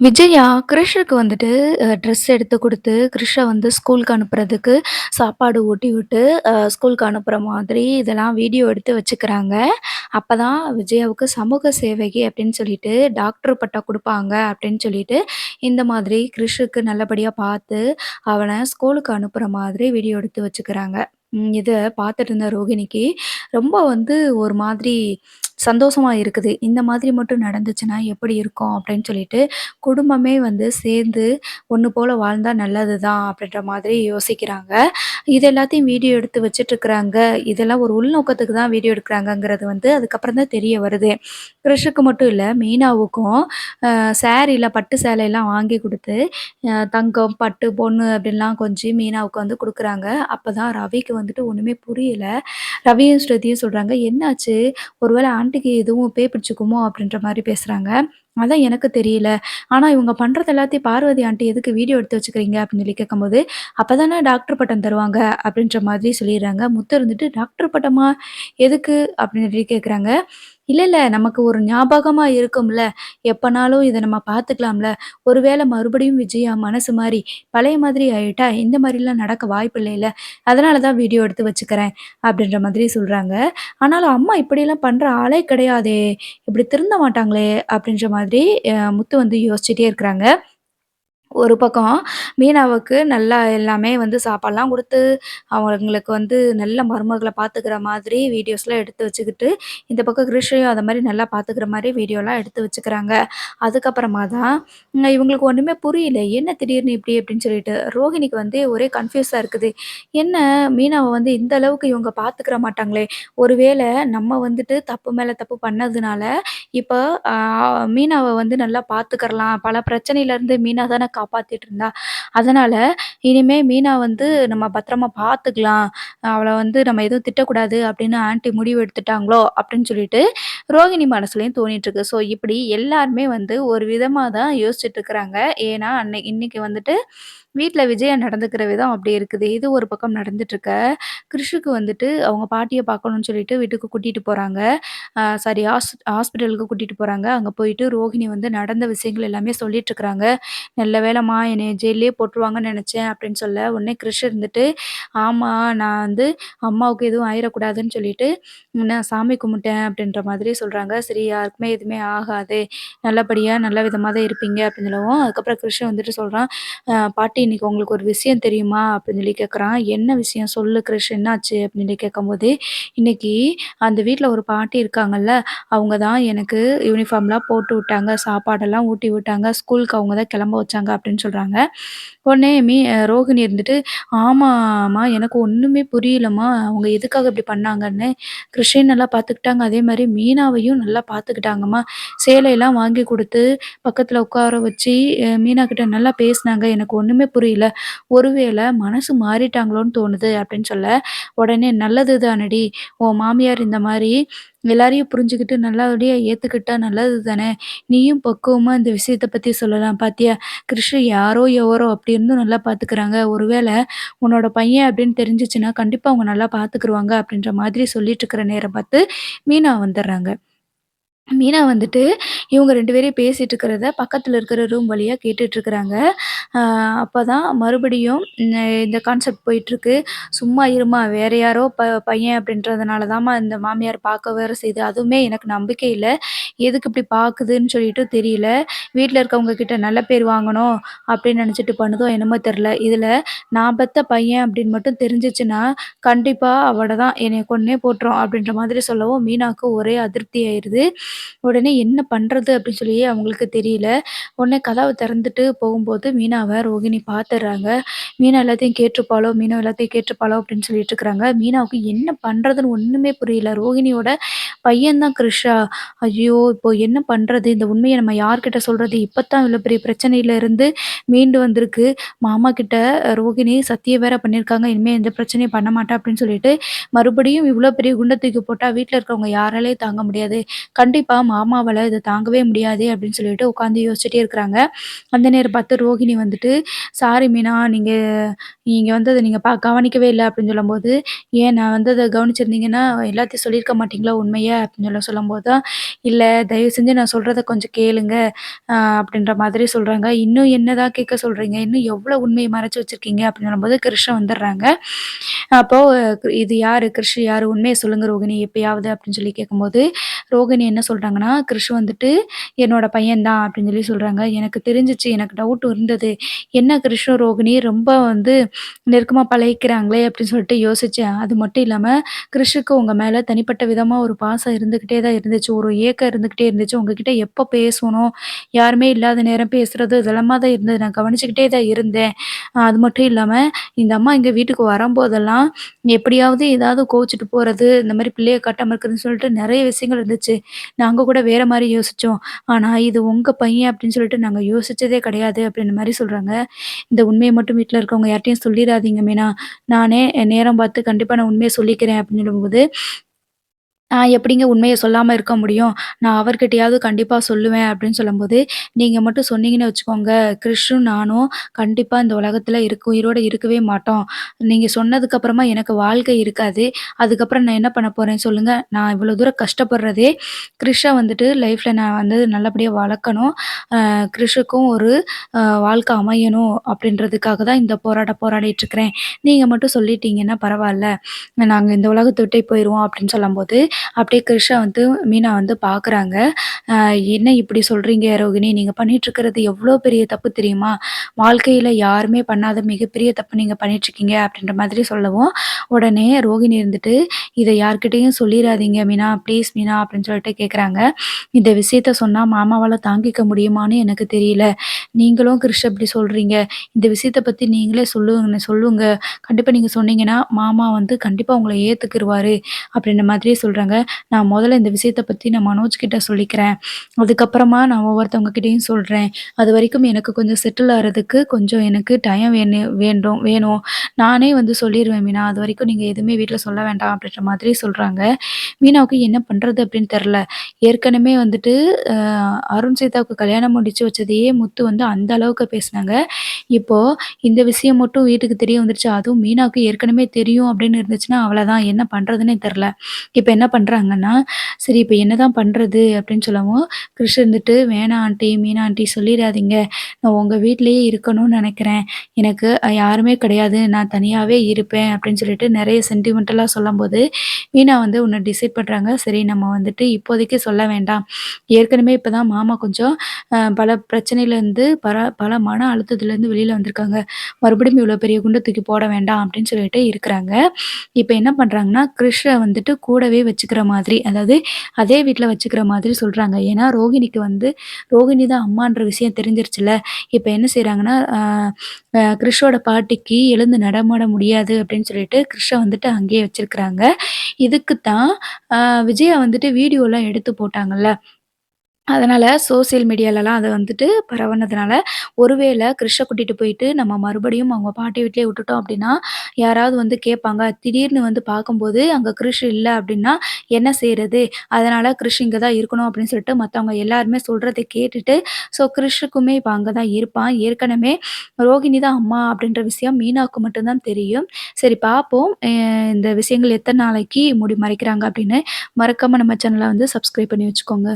விஜயா கிருஷ்க்கு வந்துட்டு ட்ரெஸ் எடுத்து குடுத்து, கிருஷ்ஷ வந்து ஸ்கூலுக்கு அனுப்புறதுக்கு சாப்பாடு ஊட்டி விட்டு, ஸ்கூலுக்கு அனுப்புற மாதிரி இதெல்லாம் வீடியோ எடுத்து வச்சுக்கிறாங்க. அப்பதான் விஜயாவுக்கு சமூக சேவகி அப்படின்னு சொல்லிட்டு டாக்டர் பட்டம் குடுப்பாங்க அப்படின்னு சொல்லிட்டு, இந்த மாதிரி கிருஷ்க்கு நல்லபடியா பார்த்து, அவன ஸ்கூலுக்கு அனுப்புற மாதிரி வீடியோ எடுத்து வச்சுக்கிறாங்க. இத பார்த்துட்டு இருந்த ரோகிணிக்கு ரொம்ப வந்து ஒரு மாதிரி சந்தோஷமா இருக்குது. இந்த மாதிரி மட்டும் நடந்துச்சுன்னா எப்படி இருக்கும்? அப்படின்னு சொல்லிட்டு, குடும்பமே வந்து சேர்ந்து ஒண்ணு போல வாழ்ந்தா நல்லது தான் அப்படின்ற மாதிரி யோசிக்கிறாங்க. இது எல்லாத்தையும் வீடியோ எடுத்து வச்சுட்டுருக்குறாங்க. இதெல்லாம் ஒரு உள்நோக்கத்துக்கு தான் வீடியோ எடுக்குறாங்கங்கிறது வந்து அதுக்கப்புறம் தான் தெரிய வருது. கிருஷுக்கு மட்டும் இல்ல, மீனாவுக்கும் சாரீல பட்டு சேலைலாம் வாங்கி குடுத்து, தங்கம், பட்டு, பொண்ணு அப்படின்லாம் கொஞ்சி மீனாவுக்கு வந்து குடுக்குறாங்க. அப்பதான் ரவிக்கு வந்துட்டு ஒண்ணுமே புரியல. ரவியும், ஸ்ருதியும் சொல்றாங்க, "என்னாச்சு? ஒருவேள ஆன்டிக்கு எதுவும் பேய் பிடிச்சுக்குமோ?" அப்படின்ற மாரி பேசுறாங்க. அதான் எனக்கு தெரியல. ஆனா இவங்க பண்றது எல்லாத்தையும் பார்வதி ஆன்டி எதுக்கு வீடியோ எடுத்து வச்சுக்கிறீங்க? அப்படின்னு சொல்லி கேட்கும்போது, "அப்பதானே டாக்டர் பட்டம் தருவாங்க." அப்படின்ற மாதிரி சொல்லிர்றாங்க. முத்து இருந்துட்டு, "டாக்டர் பட்டமா? எதுக்கு?" அப்படின்னு சொல்லி கேட்குறாங்க. "இல்ல, இல்ல. நமக்கு ஒரு ஞாபகமா இருக்கும்ல. எப்பனாலும் இத நம்ம பார்த்துக்கலாம்ல. ஒருவேள மறுபடியும் விஜயா மனசு மாறி பழைய மாதிரி ஆயிட்டா, இந்த மாரிலாம் நடக்க வாய்ப்பு இல்லைல்ல. அதனால தான் வீடியோ எடுத்து வச்சுக்கிறேன்." அப்படின்ற மாதிரி சொல்றாங்க. ஆனாலும் அம்மா இப்படியெல்லாம் பண்ற ஆளே கிடையாதே! இப்படி திருந்த மாட்டாங்களே! அப்படின்ற மாதிரி முத்து வந்து யோசிச்சுட்டே இருக்கிறாங்க. ஒரு பக்கம் மீனாவுக்கு நல்லா எல்லாமே வந்து சாப்பாடுலாம் குடுத்து, அவங்களுக்கு வந்து நல்ல மருமகள பார்த்துக்கிற மாதிரி வீடியோஸ்லாம் எடுத்து வச்சுக்கிட்டு, இந்த பக்கம் கிருஷ்யயும் அத மாரி நல்லா பார்த்துக்கிற மாரி வீடியோலாம் எடுத்து வச்சுக்கிறாங்க. அதுக்கப்புறமா தான் இவங்களுக்கு ஒண்ணுமே புரியல. என்ன திடீர்னு இப்படி அப்படின்னு சொல்லிட்டு. ரோஹிணிக்கு வந்து ஒரே கன்ஃப்யூஸா இருக்குது. என்ன மீனாவ வந்து இந்த அளவுக்கு இவங்க பார்த்துக்கிற மாட்டாங்களே! ஒருவேள நம்ம வந்துட்டு தப்பு மேல தப்பு பண்ணதுனால, இப்ப அ மீனாவ வந்து நல்லா பார்த்துக்கிறலாம். பல பிரச்சனையிலருந்து மீனா தானே காப்பாத்திட்டு இருந்தா. அதனால இனிமே மீனா வந்து நம்ம பத்திரமா பார்த்துக்கலாம். அவள வந்து நம்ம எதுவும் திட்டக்கூடாது அப்படின்னு ஆன்டி முடிவு எடுத்துட்டாங்களோ! அப்படின்னு சொல்லிட்டு ரோகிணி மனசுலயும் தோணிட்டுருக்கு. ஸோ இப்படி எல்லாருமே வந்து ஒரு விதமா தான் யோசிச்சுட்டு இருக்கிறாங்க. ஏன்னா, இன்னைக்கு வந்துட்டு வீட்ல விஜயா நடந்துக்கிற விதம் அப்படி இருக்குது. இது ஒரு பக்கம் நடந்துட்டுருக்க, கிருஷுக்கு வந்துட்டு அவங்க பாட்டிய பார்க்கணும்னு சொல்லிட்டு வீட்டுக்கு கூட்டிட்டு போறாங்க. சாரி ஹாஸ்பிட்டலுக்கு கூட்டிட்டு போறாங்க. அங்க போயிட்டு ரோஹிணி வந்து நடந்த விஷயங்கள் எல்லாமே சொல்லிட்டுருக்காங்க. "நல்ல வேளைம்மா என்னைய ஜெயில்லயே போட்டுருவாங்கன்னு நெனச்சேன்" அப்படின்னு சொல்ல, உடனே கிருஷ் இருந்துட்டு, "ஆமா நான் வந்து அம்மாவுக்கு எதுவும் ஆயிறக்கூடாதுன்னு சொல்லிட்டு, நான் சாமி கும்பிட்டேன்" அப்படின்ற மாதிரி சொல்றாங்க. "சரி யாருக்குமே எதுவுமே ஆகாது. நல்லபடியா நல்ல விதமா தான் இருப்பீங்க" அப்படின்னு சொல்லவும், அதுக்கப்புறம் கிருஷ் வந்துட்டு சொல்றான், பாட்டி இன்னைக்கு உங்களுக்கு ஒரு விஷயம் தெரியுமா?" அப்படின்னு சொல்லி கேட்குறான். "என்ன விஷயம்? சொல்லு கிரிஷ் என்னாச்சு?" அப்படின்னு சொல்லி கேட்கும்போது, "இன்னைக்கு அந்த வீட்ல ஒரு பாட்டி இருக்காங்கல்ல, அவங்க தான் எனக்கு யூனிஃபார்ம்லாம் போட்டு விட்டாங்க, சாப்பாடெல்லாம் ஊட்டி விட்டாங்க, ஸ்கூலுக்கு அவங்க தான் கிளம்ப வச்சாங்க" அப்படின்னு சொல்றாங்க. உடனே ரோகிணி இருந்துட்டு, "ஆமாம்மா எனக்கு ஒண்ணுமே புரியலம்மா, அவங்க எதுக்காக இப்படி பண்ணாங்கன்னு. கிருஷ்ணயும் நல்லா பார்த்துக்கிட்டாங்க, அதே மாரி மீனாவையும் நல்லா பார்த்துக்கிட்டாங்கம்மா. சேலையெல்லாம் வாங்கி குடுத்து, பக்கத்துல உட்கார வச்சு, மீனா கிட்ட நல்லா பேசினாங்க. எனக்கு ஒண்ணுமே புரியல. ஒருவேள மனசு மாறிட்டாங்களோன்னு தோணுது" அப்படின்னு சொல்ல, உடனே "நல்லது தானடி, உன் மாமியார் இந்த மாரி எல்லாரையும் புரிஞ்சுகிட்டு நல்லபடியா ஏத்துக்கிட்டா நல்லது தானே. நீயும் பக்குவமா இந்த விஷயத்த பத்தி சொல்லலாம். பாத்தியா, கிருஷ் யாரோ எவரோ அப்படி இருந்தும் நல்லா பார்த்துக்கிறாங்க. ஒருவேள உன்னோட பையன் அப்படின்னு தெரிஞ்சுச்சுன்னா, கண்டிப்பா அவங்க நல்லா பார்த்துக்குருவாங்க" அப்படின்ற மாதிரி சொல்லிட்டு இருக்கிற நேரம் பார்த்து மீனா வந்துடுறாங்க. மீனா வந்துட்டு, இவங்க 2 பேரையும் பேசிட்டு இருக்கிறத பக்கத்துல இருக்கிற ரூம் வழியா கேட்டுட்டு இருக்கிறாங்க. அ அப்பதான் மறுபடியும் இந்த கான்செப்ட் போயிட்டுருக்கு. "சும்மா இரும்மா, வேற யாரோ பையன் அப்படின்றதுனால தாம்மா இந்த மாமியார் பார்க்க வேற செய்யுது. அதுவுமே எனக்கு நம்பிக்கை இல்ல. எதுக்கு இப்படி பார்க்குதுன்னு சொல்லிட்டு தெரியல. வீட்ல இருக்கவங்க கிட்ட நல்ல பேர் வாங்கணும் அப்படின்னு நினைச்சிட்டு பண்ணுதோ என்னமோ தெரியல. இதுல நான் பெத்த பையன் அப்படின்னு மட்டும் தெரிஞ்சுச்சுன்னா, கண்டிப்பா அவ்வளதான் என்னைய கொன்னே போட்டுரும்" அப்படின்ற மாதிரி சொல்லவும், மீனாவுக்கு ஒரே அதிருப்தி ஆயிருது. உடனே என்ன பண்றது அப்படின்னு சொல்லி அவங்களுக்கு தெரியல. உடனே கதவ திறந்துட்டு போகும்போது மீனாவ ரோகிணி பார்த்துடுறாங்க. மீனா எல்லாத்தையும் கேட்டுருப்பாளோ, மீனா எல்லாத்தையும் கேட்டுருப்பாளோ அப்படின்னு சொல்லிட்டு இருக்கிறாங்க. மீனாவுக்கு என்ன பண்றதுன்னு ஒண்ணுமே புரியல. ரோகிணியோட பையன் தான் கிருஷா. ஐயோ! இப்போ என்ன பண்றது? இந்த உண்மைய நம்ம யார்கிட்ட சொல்றது? இப்பத்தான் இவ்வளோ பெரிய பிரச்சனையில இருந்து மீண்டு வந்திருக்கு. மாமா கிட்ட ரோகிணி சத்தியம் வேற பண்ணியிருக்காங்க. இனிமே எந்த பிரச்சனையும் பண்ண மாட்டா அப்படின்னு சொல்லிட்டு, மறுபடியும் இவ்வளோ பெரிய குண்ட தூக்கி போட்டா வீட்ல இருக்கிறவங்க யாராலயும் தாங்க முடியாது. கண்டிப்பா மாமாவால இத தாங்கவே முடியாதே அப்படின்னு சொல்லிட்டு உட்காந்து யோசிச்சுட்டே இருக்கிறாங்க. அந்த நேரம் பார்த்து ரோகிணி வந்துட்டு, "சாரி மீனா, நீங்க நீங்க வந்து அத நீங்க கவனிக்கவே இல்ல" அப்படின்னு சொல்லும்போது, "ஏன் நான் வந்து அத கவனிச்சிருந்தீங்கன்னா எல்லாத்தையும் சொல்லியிருக்க மாட்டீங்களா உண்மைய?" அப்படின்னு சொல்லும்போது தான், "இல்ல தயவு செஞ்சு நான் சொல்றத கொஞ்சம் கேளுங்க" அப்படின்ற மாதிரி சொல்றாங்க. "இன்னும் என்னதான் கேட்க சொல்றீங்க? இன்னும் எவ்வளோ உண்மைய மறைச்சு வச்சிருக்கீங்க?" அப்படின்னும்போது கிருஷ்ணா வந்துடுறாங்க. அப்போ "இது யாரு? கிருஷ் யாரு? உண்மைய சொல்லுங்க ரோகிணி எப்பயாவது" அப்படின்னு சொல்லி கேட்கும்போது, ரோகிணி என்ன சொல்றாங்கன்னா, "கிருஷ் வந்துட்டு என்னோட பையன் தான்" அப்படின்னு சொல்லி சொல்றாங்க. எனக்கு தெரிஞ்சுச்சு. எனக்கு டவுட் இருந்தது. என்ன கிருஷ்ணும், ரோகிணி ரொம்ப வந்து நெருக்கமா பழகிக்கிறாங்களே அப்படின்னு சொல்லிட்டு யோசிச்சேன். அது மட்டும் இல்லாம, கிருஷுக்கு உங்க மேல தனிப்பட்ட விதமா ஒரு பாசம் இருந்துகிட்டே தான் இருந்துச்சு. ஒரு ஏக்கம் இருந்துகிட்டே இருந்துச்சு. உங்ககிட்ட எப்ப பேசணும், யாருமே இல்லாத நேரம் பேசுறது இதெல்லாமா தான் இருந்தது. நான் கவனிச்சுக்கிட்டே தான் இருந்தேன். அது மட்டும் இல்லாம, இந்த அம்மா எங்க வீட்டுக்கு வரம்போதெல்லாம், எப்படியாவது ஏதாவது கோவிச்சுட்டு போறது, இந்த மாரி பிள்ளைய காட்டாம இருக்கிறதுன்னு சொல்லிட்டு நெறைய விஷயங்கள் இருந்துச்சு. நாங்க கூட வேற மாரி யோசிச்சோம். ஆனா, இது உங்க பையன் அப்படின்னு சொல்லிட்டு நாங்க யோசிச்சதே கிடையாது அப்படின்ற மாரி சொல்றாங்க. இந்த உண்மைய மட்டும் வீட்ல இருக்கவங்க யார்ட்டயும் சொல்லிறாதீங்க மீனா. நானே நேரம் பார்த்து கண்டிப்பா நான் உண்மைய சொல்லிக்கிறேன் அப்படின்னு சொல்லும்போது, நான் எப்படிங்க உண்மைய சொல்லாம இருக்க முடியும்? நான் அவர்கிட்டயாவது கண்டிப்பா சொல்லுவேன் அப்படின்னு சொல்லும்போது, நீங்க மட்டும் சொன்னீங்கன்னு வச்சுக்கோங்க, கிறிஷும் நானும் கண்டிப்பா இந்த உலகத்துல உயிரோட இருக்கவே மாட்டோம். நீங்க சொன்னதுக்கு அப்புறமா எனக்கு வாழ்க்கை இருக்காது. அதுக்கப்புறம் நான் என்ன பண்ண போறேன் சொல்லுங்க? நான் இவ்வளோ தூரம் கஷ்டப்படுறதே, கிறிஷ வந்துட்டு லைஃப்ல நான் வந்து நல்லபடியா வளர்க்கணும். கிறிஷுக்கும் ஒரு வாழ்க்கை அமையணும் அப்படின்றதுக்காக தான் இந்த போராட்டம் போராடிட்டுருக்கிறேன். நீங்க மட்டும் சொல்லிட்டீங்கன்னா பரவால்ல. நாங்க இந்த உலகத்த விட்டே போயிருவோம் அப்படின்னு சொல்லும்போது, அப்படியே கிருஷ்ணா வந்து மீனா வந்து பார்க்குறாங்க. அ "என்ன இப்படி சொல்றீங்க ரோகிணி? நீங்க பண்ணிட்டுருக்கிறது எவ்வளோ பெரிய தப்பு தெரியுமா? வாழ்க்கையில யாருமே பண்ணாத மிகப்பெரிய தப்பு நீங்க பண்ணிட்டுருக்கீங்க." அப்படின்ற மாதிரி சொல்லவும், உடனே ரோகிணி இருந்துட்டு, "இத யார்கிட்டயும் சொல்லிறாதீங்க மீனா. ப்ளீஸ் மீனா" அப்படின்னு சொல்லிட்டு கேட்குறாங்க. "இந்த விஷயத்த சொன்னா மாமாவால தாங்கிக்க முடியுமான்னு எனக்கு தெரியல. நீங்களும் கிருஷ் இப்படி சொல்றீங்க. இந்த விஷயத்த பத்தி நீங்களே சொல்லுங்க. கண்டிப்பா நீங்க சொன்னீங்கன்னா, மாமா வந்து கண்டிப்பா உங்கள ஏத்துக்கிருவாரு." அப்படின்ற மாதிரியே சொல்றாங்க. "நான் மொதல்ல இந்த விஷயத்த பத்தி நான் மனோஜ் கிட்ட சொல்லிக்கிறேன். அதுக்கப்புறமா நான் ஒவ்வொருத்தவங்க கிட்டயும் சொல்றேன். அதுவரைக்கும் எனக்கு கொஞ்சம் செட்டில் ஆறதுக்கு கொஞ்சம் எனக்கு டைம் வேணும். நானே வந்து சொல்லிருவேன் மீனா. அதுவரைக்கும் நீங்க எதுவுமே வீட்ல சொல்ல வேண்டாம்." அப்படின்ற மாதிரி சொல்றாங்க. மீனாவுக்கு என்ன பண்றது அப்படின்னு தெர்ல. ஏற்கனவே வந்துட்டு அ அருண் சீதாவுக்கு கல்யாணம் முடிச்சு வச்சதையே முத்து வந்து அந்த அளவுக்கு பேசினாங்க. இப்போ இந்த விஷயம் மட்டும் வீட்டுக்கு தெரிய வந்துருச்சு. அதுவும் மீனாவுக்கு ஏற்கனவே தெரியும் அப்படின்னு இருந்துச்சுன்னா, அவ்வளதான் என்ன பண்றதுன்னே தெர்ல. இப்ப என்ன பண்றாங்கன்னா, சரி இப்ப என்னதான் பண்றது அப்படின்னு சொல்லவும், கிறிஷ் இருந்துட்டு, "வேணாம் ஆன்டி, மீனா ஆன்டி சொல்லிறாதீங்க. நான் உங்க வீட்லயே இருக்கணும்னு நெனைக்கிறேன். எனக்கு யாருமே கிடையாது. நான் தனியாவே இருப்பேன்." அப்படின்னு சொல்லிட்டு நெறைய சென்டிமெண்டலா சொல்லும்போது, மீனா வந்து ஒண்ணு டிசைட் பண்றாங்க. சரி நம்ம வந்துட்டு இப்போதைக்கு சொல்ல வேண்டாம். ஏற்கனவே இப்ப தான் மாமா கொஞ்சம் பல பிரச்சனையிலேருந்து பல மன அழுத்தத்துலேருந்து வெளில வந்திருக்காங்க. மறுபடியும் இவ்வளோ பெரிய குண்ட தூக்கி போட வேண்டாம் அப்படின்னு சொல்லிட்டு இருக்கிறாங்க. இப்ப என்ன பண்றாங்கன்னா, கிறிஷ வந்துட்டு கூடவே வச்சுக்கிற மாதிரி, அதாவது அதே வீட்ல வச்சுக்கிற மாதிரி சொல்றாங்க. ஏன்னா ரோகிணிக்கு வந்து ரோகிணி தான் அம்மான்ற விஷயம் தெரிஞ்சிருச்சுல்ல. இப்ப என்ன செய்றாங்கன்னா, கிறிஷோட பாட்டிக்கு எழுந்து நடமாட முடியாது அப்படின்னு சொல்லிட்டு கிறிஷ வந்துட்டு அங்கேயே வச்சிருக்கிறாங்க. இதுக்கு தான் அ விஜயா வந்துட்டு வீடியோலாம் எடுத்து போட்டாங்கல்ல. அதனால சோசியல் மீடியாலலாம் அத வந்துட்டு பரவுனதுனால, ஒருவேள கிறிஷ கூட்டிட்டு போயிட்டு நம்ம மறுபடியும் அவங்க பாட்டி வீட்லயே விட்டுட்டோம் அப்டின்னா, யாராவது வந்து கேட்பாங்க. திடீர்னு வந்து பார்க்கும்போது, அங்க கிறிஷ் இல்ல அப்டின்னா என்ன செய்றது? அதனால கிறிஷ் இங்க தான் இருக்கணும் அப்டின்னு சொல்லிட்டு மத்தவங்க எல்லாருமே சொல்றத கேட்டுட்டு, கிறிஷுக்குமே இப்ப அங்க தான் இருப்பான். ஏற்கனவே ரோகிணி தான் அம்மா அப்டின்ற விஷயம் மீனாவுக்கு மட்டும் தான் தெரியும். சரி பார்ப்போம். இந்த விஷயங்கள் எத்தன நாளைக்கு மூடி மறைக்கிறாங்க அப்டின்னு. மறக்காம நம்ம சேனல வந்து சப்ஸ்கிரைப் பண்ணி வச்சுக்கோங்க.